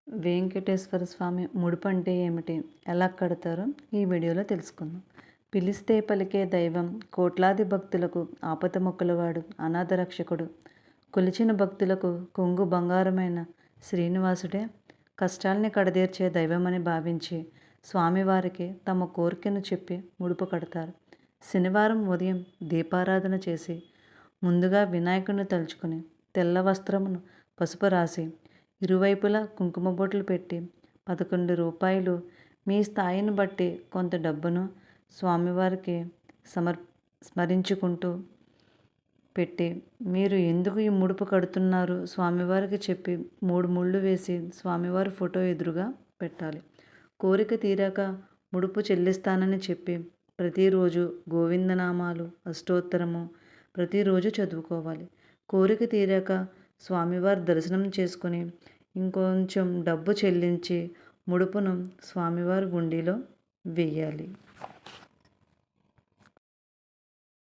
వెంకటేశ్వర స్వామి ముడుపు అంటే ఏమిటి, ఎలా కడతారో ఈ వీడియోలో తెలుసుకుందాం. పిలిస్తే పలికే దైవం, కోట్లాది భక్తులకు ఆపదమొక్కులవాడు, అనాథ రక్షకుడు, కొలిచిన భక్తులకు కొంగు బంగారమైన శ్రీనివాసుడే కష్టాల్ని కడదీర్చే దైవమని భావించి స్వామివారికి తమ కోరికను చెప్పి ముడుపు కడతారు. శనివారం ఉదయం దీపారాధన చేసి ముందుగా వినాయకుడిని తలుచుకుని తెల్ల వస్త్రమును పసుపు రాసి ఇరువైపులా కుంకుమ బొట్లు పెట్టి 11 రూపాయలు మీ స్థాయిని బట్టి కొంత డబ్బును స్వామివారికి స్మరించుకుంటూ పెట్టి, మీరు ఎందుకు ఈ ముడుపు కడుతున్నారు స్వామివారికి చెప్పి 3 ముళ్ళు వేసి స్వామివారి ఫోటో ఎదురుగా పెట్టాలి. కోరిక తీరాక ముడుపు చెల్లిస్తానని చెప్పి ప్రతిరోజు గోవిందనామాలు అష్టోత్తరము ప్రతిరోజు చదువుకోవాలి. కోరిక తీరాక స్వామివారి దర్శనం చేసుకుని ఇంకొంచెం డబ్బు చెల్లించి ముడుపును స్వామివారి హుండీలో వెయ్యాలి.